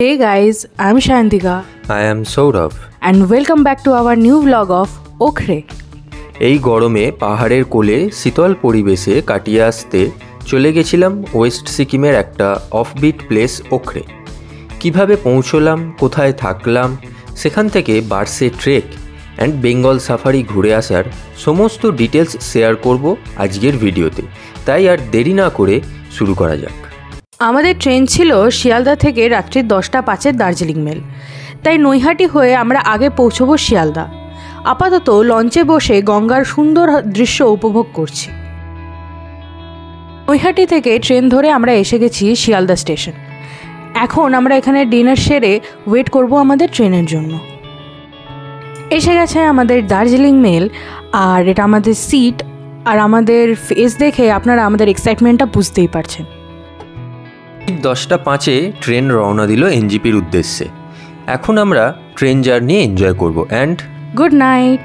Hey guys, I'm Shantika. I am Saurav. And welcome back to our new vlog of Okhre. এই গরমে পাহাড়ের কোলে শীতল পরিবেশে কাটিয়ে আসতে চলে গেছিলাম ওয়েস্ট সিকিমের একটা অফবিট প্লেস ওখরে। কিভাবে পৌঁছলাম, কোথায় থাকলাম, সেখান থেকে বার্সে ট্রেক অ্যান্ড বেঙ্গল সাফারি ঘুরে আসার সমস্ত ডিটেলস শেয়ার করব আজকের ভিডিওতে। তাই আর দেরি না করে শুরু করা যাক। আমাদের ট্রেন ছিল শিয়ালদা থেকে রাত্রি 10:05 দার্জিলিং মেল। তাই নৈহাটি হয়ে আমরা আগে পৌঁছবো শিয়ালদা। আপাতত লঞ্চে বসে গঙ্গার সুন্দর দৃশ্য উপভোগ করছি। নৈহাটি থেকে ট্রেন ধরে আমরা এসে গেছি শিয়ালদা স্টেশন। এখন আমরা এখানে ডিনার সেরে ওয়েট করব আমাদের ট্রেনের জন্য। এসে গেছে আমাদের দার্জিলিং মেল, আর এটা আমাদের সিট, আর আমাদের ফেস দেখে আপনারা আমাদের এক্সাইটমেন্টটা বুঝতেই পারছেন। 10:05 ট্রেন রওনা দিল এনজিপির উদ্দেশ্যে। এখন আমরা ট্রেন জার্নি এনজয় করব অ্যান্ড গুড নাইট।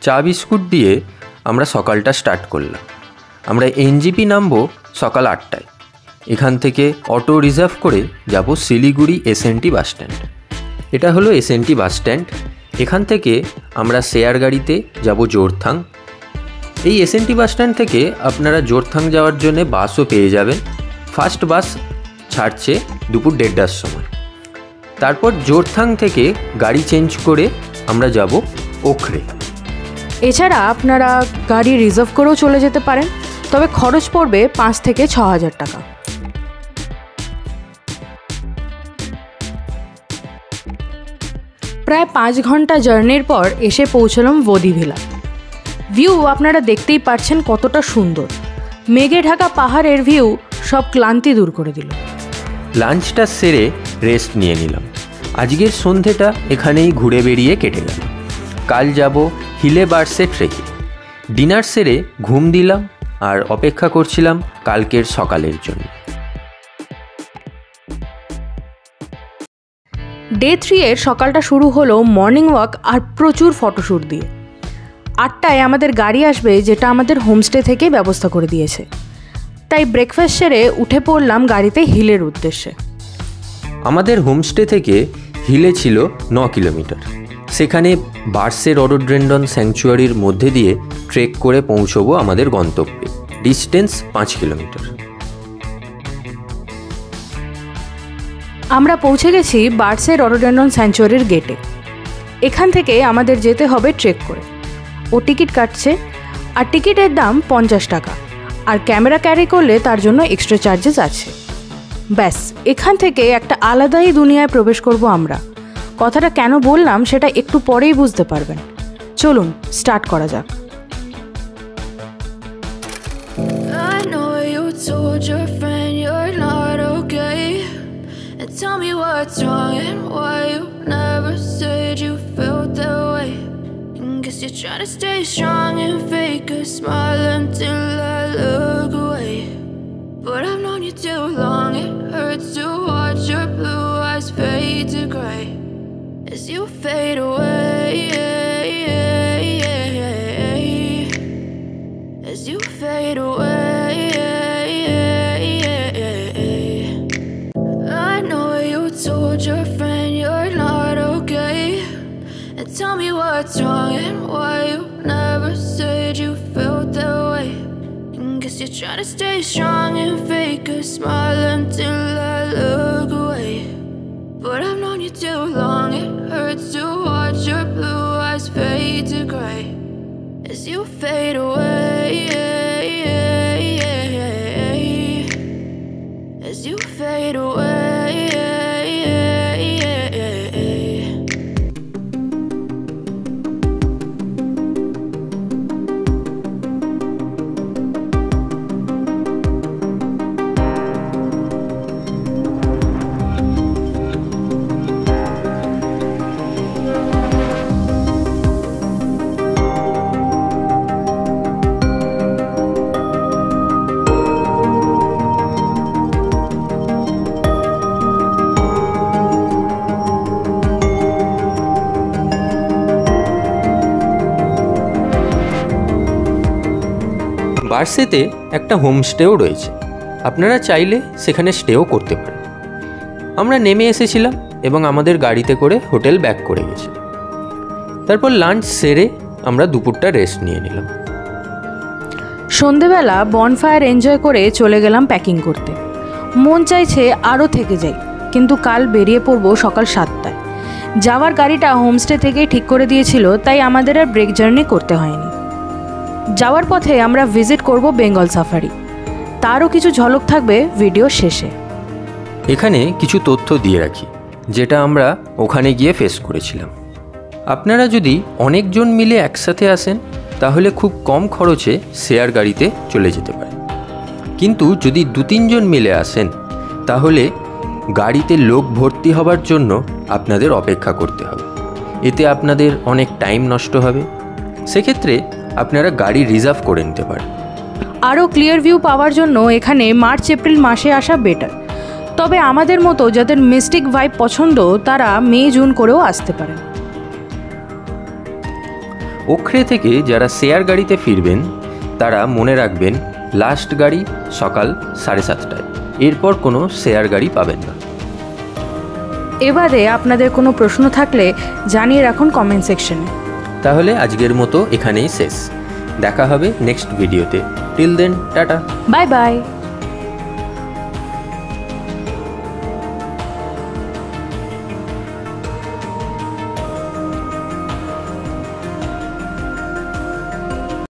চা বিস্কুট দিয়ে আমরা সকালটা স্টার্ট করলাম। আমরা এনজিপি নামবো সকাল 8টায়। এখান থেকে অটো রিজার্ভ করে যাব শিলিগুড়ি এসএনটি বাস স্ট্যান্ড। এটা হলো এসএনটি বাস স্ট্যান্ড। এখান থেকে আমরা শেয়ার গাড়িতে যাব জোরথাং। এই এসএনটি বাস স্ট্যান্ড থেকে আপনারা জোরথাং যাওয়ার জন্য বাসও পেয়ে যাবেন। ফার্স্ট বাস ছাড়ছে দুপুর 1:30টার সময়। তারপর জোরথাং থেকে গাড়ি চেঞ্জ করে আমরা যাব ওখরে। এছাড়া আপনারা গাড়ি রিজার্ভ করেও চলে যেতে পারেন, তবে খরচ পড়বে 5 থেকে 6,000 টাকা। প্রায় 5 ঘন্টা জার্নির পর এসে পৌঁছলাম বোদিভিলা। ভিউ আপনারা দেখতেই পাচ্ছেন কতটা সুন্দর। মেঘে ঢাকা পাহাড়ের ভিউ সব ক্লান্তি দূর করে দিল। লাঞ্চটা সেরে রেস্ট নিয়ে নিলাম। আজকের সন্ধেটা এখানেই ঘুরে বেরিয়ে কেটে গেল। কাল যাব হিলে বার্সে ট্রেকে। ডিনার সেরে ঘুম দিলাম আর অপেক্ষা করছিলাম কালকের সকালের জন্য। ডে 3 এর সকালটা শুরু হলো মর্নিং ওয়াক আর প্রচুর ফটোশ্যুট দিয়ে। 8টায় আমাদের গাড়ি আসবে, যেটা আমাদের হোমস্টে থেকেই ব্যবস্থা করে দিয়েছে। তাই ব্রেকফাস্ট সেরে উঠে পড়লাম গাড়িতে হিলের উদ্দেশ্যে। আমাদের হোমস্টে থেকে হিলে ছিল 9 কিলোমিটার। সেখানে বার্সে রডোড্রেন্ডন স্যাংচুয়ারির মধ্যে দিয়ে ট্রেক করে পৌঁছবো আমাদের গন্তব্যে। Distance 5 kilometre. আমরা পৌঁছে গেছি বার্সে রডোড্রেন্ডন স্যাংচুয়ারির গেটে। এখান থেকে আমাদের যেতে হবে ট্রেক করে। ও টিকিট কাটছে, আর টিকিটের দাম 50 টাকা, আর ক্যামেরা ক্যারি করলে তার জন্য এক্সট্রা চার্জেস আছে। ব্যাস, এখান থেকে একটা আলাদাই দুনিয়ায় প্রবেশ করব আমরা। কথাটা কেন বললাম সেটা একটু পরেই বুঝতে পারবেন। চলুন স্টার্ট করা যাক। Tell me what's wrong and why you never said you felt that way. Guess you're trying to stay strong and fake a smile until I look away. But I've known you too long, it hurts to watch your blue eyes fade to gray as you fade away, as you fade away. Told your friend you're not okay, and tell me what's wrong and why you never said you felt that way. Guess you're trying to stay strong and fake a smile until I look away. But I've known you too long, it hurts to watch your blue eyes fade to gray as you fade away, as you fade away. বার্সেতে একটা হোমস্টেও রয়েছে। আপনারা চাইলে সেখানে স্টেও করতে পারেন। আমরা নেমে এসেছিলাম এবং আমাদের গাড়িতে করে হোটেল ব্যাক করে গেছিলাম। তারপর লাঞ্চ সেরে আমরা দুপুরটা রেস্ট নিয়ে নিলাম। সন্ধেবেলা বনফায়ার এনজয় করে চলে গেলাম প্যাকিং করতে। মন চাইছে আরও থেকে যাই, কিন্তু কাল বেরিয়ে পড়বো সকাল 7টায়। যাওয়ার গাড়িটা হোমস্টে থেকেই ঠিক করে দিয়েছিল, তাই আমাদের আর ব্রেক জার্নি করতে হয়নি। যাওয়ার পথে আমরা ভিজিট করব বেঙ্গল সাফারি, তারও কিছু ঝলক থাকবে ভিডিও শেষে। এখানে কিছু তথ্য দিয়ে রাখি যেটা আমরা ওখানে গিয়ে ফেস করেছিলাম। আপনারা যদি অনেকজন মিলে একসাথে আসেন তাহলে খুব কম খরচে শেয়ার গাড়িতে চলে যেতে পারে, কিন্তু যদি 2-3 জন মিলে আসেন তাহলে গাড়িতে লোক ভর্তি হবার জন্য আপনাদের অপেক্ষা করতে হবে। এতে আপনাদের অনেক টাইম নষ্ট হবে। সেক্ষেত্রে আপনারা গাড়ি রিজার্ভ করে নিতে পারেন। আরও ক্লিয়ার ভিউ পাওয়ার জন্য এখানে মার্চ-এপ্রিল মাসে আসা বেটার, তবে আমাদের মতো যাদের মিস্টিক ভাইব পছন্দ তারা মে-জুন করেও আসতে পারেন। ওখরে থেকে যারা শেয়ার গাড়িতে ফিরবেন তারা মনে রাখবেন লাস্ট গাড়ি সকাল 7:30টায়, এরপর কোনো শেয়ার গাড়ি পাবেন না। এবারে আপনাদের কোনো প্রশ্ন থাকলে জানিয়ে রাখুন কমেন্ট সেকশনে। তাহলে আজকের মতো এখানেই শেষ। দেখা হবে নেক্সট ভিডিওতে। Till then, tata, bye by.